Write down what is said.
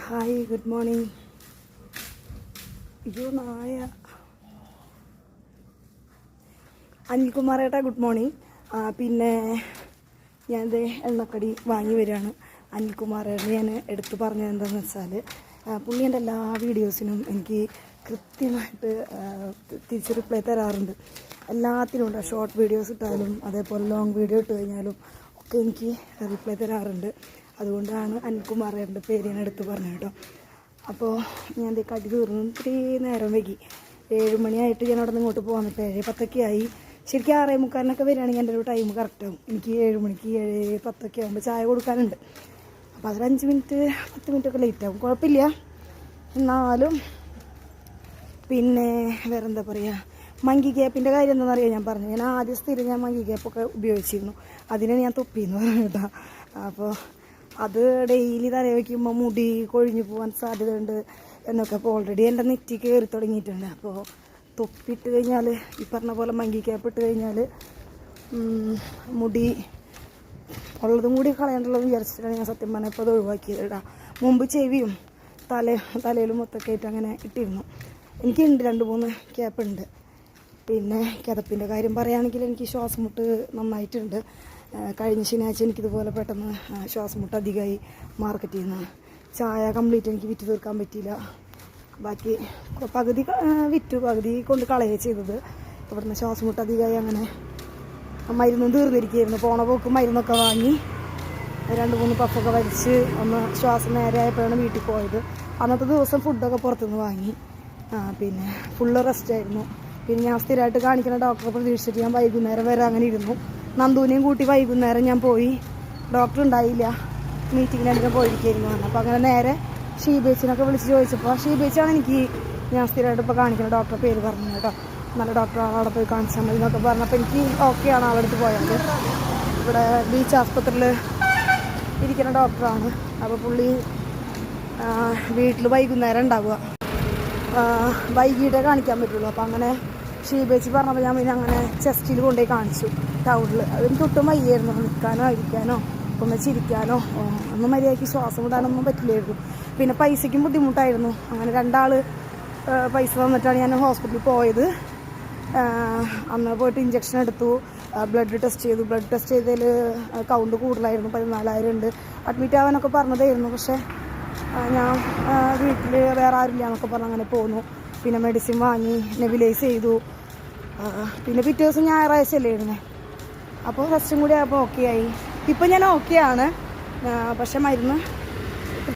Hi, good morning. ഇത് നായ അനിൽകുമാറേട്ടാ, good morning. പിന്നെ ഞാനിത് എണ്ണക്കടി വാങ്ങി വരികയാണ്. അനിൽകുമാറേട്ടനെ ഞാൻ എടുത്തു പറഞ്ഞത് എന്താണെന്ന് വെച്ചാൽ, പുള്ളി എൻ്റെ എല്ലാ വീഡിയോസിനും എനിക്ക് കൃത്യമായിട്ട് തിരിച്ച് റിപ്ലൈ തരാറുണ്ട്. എല്ലാത്തിനും ഉണ്ട്. ഷോർട്ട് വീഡിയോസ് ഇട്ടാലും അതേപോലെ ലോങ് വീഡിയോ ഇട്ട് കഴിഞ്ഞാലും ഒക്കെ എനിക്ക് റിപ്ലൈ തരാറുണ്ട്. അതുകൊണ്ടാണ് അനിൽകുമാറേട്ടൻ്റെ പേര് ഞാൻ എടുത്ത് പറഞ്ഞത് കേട്ടോ. അപ്പോൾ ഞാൻ ഇത് കടി തീർന്നു. ഇത്തിരി നേരം വൈകി. 7 മണിയായിട്ട് ഞാൻ അവിടെ നിന്ന് ഇങ്ങോട്ട് പോകാൻ പറ്റും. 7:10 ആയി. ശരിക്കും 6:45 വരികയാണെങ്കിൽ എൻ്റെ ഒരു ടൈം കറക്റ്റാകും. എനിക്ക് 7 മണിക്ക് 7:10 ആകുമ്പോൾ ചായ കൊടുക്കാനുണ്ട്. അപ്പോൾ അതൊരു 5 മിനിറ്റ് 10 മിനിറ്റൊക്കെ ലേറ്റാകും. കുഴപ്പമില്ല. എന്നാലും പിന്നെ വേറെ എന്താ പറയുക, മങ്കി ക്യാപ്പിൻ്റെ കാര്യം എന്താണെന്ന് അറിയാം. ഞാൻ പറഞ്ഞു, ഞാൻ ആദ്യം സ്ഥിരം ഞാൻ മങ്കി ക്യാപ്പൊക്കെ ഉപയോഗിച്ചിരുന്നു. അതിനെ ഞാൻ തൊപ്പിയെന്ന് പറഞ്ഞു കേട്ടോ. അപ്പോൾ അത് ഡെയിലി തല വയ്ക്കുമ്പോൾ മുടി കൊഴിഞ്ഞു പോകാൻ സാധ്യതയുണ്ട് എന്നൊക്കെ. അപ്പോൾ ഓൾറെഡി എൻ്റെ നെറ്റി കയറി തുടങ്ങിയിട്ടുണ്ട്. അപ്പോൾ തൊപ്പിയിട്ട് കഴിഞ്ഞാൽ, ഈ പറഞ്ഞ പോലെ മങ്കി ക്യാപ്പ് ഇട്ട് കഴിഞ്ഞാൽ മുടി ഉള്ളതും കൂടി കളയേണ്ടതെന്ന് വിചാരിച്ചിട്ടാണ് ഞാൻ സത്യം പറഞ്ഞാൽ ഇപ്പോൾ അത് ഒഴിവാക്കിയത് കേട്ടോ. മുമ്പ് ചെവിയും തലയിലും മൊത്തമൊക്കെ ആയിട്ട് അങ്ങനെ ഇട്ടിരുന്നു. എനിക്കുണ്ട് 2-3 ക്യാപ്പുണ്ട്. പിന്നെ കിതപ്പിൻ്റെ കാര്യം പറയുകയാണെങ്കിൽ എനിക്ക് ശ്വാസം മുട്ട് നന്നായിട്ടുണ്ട്. കഴിഞ്ഞ ശനിയാഴ്ച എനിക്കിതുപോലെ പെട്ടെന്ന് ശ്വാസം മുട്ട് അധികമായി. മാർക്കറ്റിൽ നിന്ന് ചായ കംപ്ലീറ്റ് എനിക്ക് വിറ്റ് തീർക്കാൻ പറ്റിയില്ല. ബാക്കി പകുതി വിറ്റു, പകുതി കൊണ്ട് കളയുക ചെയ്തത്. ഇവിടുന്ന് ശ്വാസം മുട്ട് അധികമായി. അങ്ങനെ മരുന്നും തീർന്നിരിക്കുകയായിരുന്നു. പോണ പോക്ക് മരുന്നൊക്കെ വാങ്ങി 2-3 പഫൊക്കെ വലിച്ച് ഒന്ന് ശ്വാസം നേരെ ആയപ്പോഴാണ് വീട്ടിൽ പോയത്. അന്നത്തെ ദിവസം ഫുഡൊക്കെ പുറത്തുനിന്ന് വാങ്ങി. പിന്നെ ഫുള്ള് റെസ്റ്റായിരുന്നു. പിന്നെ ഞാൻ സ്ഥിരമായിട്ട് കാണിക്കുന്ന ഡോക്ടറെ പ്രതീക്ഷിച്ചിട്ട് ഞാൻ വൈകുന്നേരം വരെ അങ്ങനെ ഇരുന്നു. നന്ദുവിനെയും കൂട്ടി വൈകുന്നേരം ഞാൻ പോയി. ഡോക്ടർ ഉണ്ടായില്ല, മീറ്റിങ്ങിന് എന്തെങ്കിലും പോയിരിക്കുന്നു. അപ്പോൾ അങ്ങനെ നേരെ ഷീബേച്ചിനൊക്കെ വിളിച്ച് ചോദിച്ചപ്പോൾ ഷീബേച്ചാണ് എനിക്ക് ഞാൻ സ്ഥിരമായിട്ട് ഇപ്പോൾ കാണിക്കുന്ന ഡോക്ടറെ പേര് പറഞ്ഞു കേട്ടോ. നല്ല ഡോക്ടറാണ്, അവിടെ പോയി കാണിച്ചാൽ മതി എന്നൊക്കെ പറഞ്ഞപ്പോൾ എനിക്ക് ഓക്കെയാണ് ആളെടുത്ത് പോയത്. ഇവിടെ ബീച്ച് ആസ്പത്രിയിൽ ഇരിക്കുന്ന ഡോക്ടറാണ്. അപ്പോൾ പുള്ളി വീട്ടിൽ വൈകുന്നേരം ഉണ്ടാവുക, വൈകിട്ടേ കാണിക്കാൻ പറ്റുള്ളൂ. അപ്പോൾ അങ്ങനെ ഷീബേച്ചി പറഞ്ഞപ്പോൾ ഞാൻ പിന്നെ അങ്ങനെ ചെസ്റ്റിൽ കൊണ്ടുപോയി കാണിച്ചു ടൗണിൽ. അതിന് തൊട്ടും വയ്യായിരുന്നു. നിൽക്കാനോ ഇരിക്കാനോ ഒന്ന് ചിരിക്കാനോ ഒന്നും മര്യാദയ്ക്ക് ശ്വാസം വിടാനൊന്നും പറ്റില്ലായിരുന്നു. പിന്നെ പൈസയ്ക്കും ബുദ്ധിമുട്ടായിരുന്നു. അങ്ങനെ 2 ആൾ പൈസ തന്നിട്ടാണ് ഞാൻ ഹോസ്പിറ്റലിൽ പോയത്. അന്ന് പോയിട്ട് ഇഞ്ചക്ഷൻ എടുത്തു, ബ്ലഡ് ടെസ്റ്റ് ചെയ്തു. ബ്ലഡ് ടെസ്റ്റ് ചെയ്തതിൽ കൗണ്ട് കൂടുതലായിരുന്നു, 14,000 ഉണ്ട്. അഡ്മിറ്റ് ആവാനൊക്കെ പറഞ്ഞതായിരുന്നു. പക്ഷേ ഞാൻ വീട്ടിൽ വേറെ ആരില്ല എന്നൊക്കെ പറഞ്ഞ് അങ്ങനെ പോന്നു. പിന്നെ മെഡിസിൻ വാങ്ങി നെബിലൈസ് ചെയ്തു. പിന്നെ പിറ്റേ ദിവസം ഞായറാഴ്ചയല്ലേ ഇരുന്നേ. അപ്പോൾ ഫസ്റ്റും കൂടി ആയപ്പോൾ ഓക്കെ ആയി. ഇപ്പം ഞാൻ ഓക്കെ ആണ്. പക്ഷെ മരുന്ന്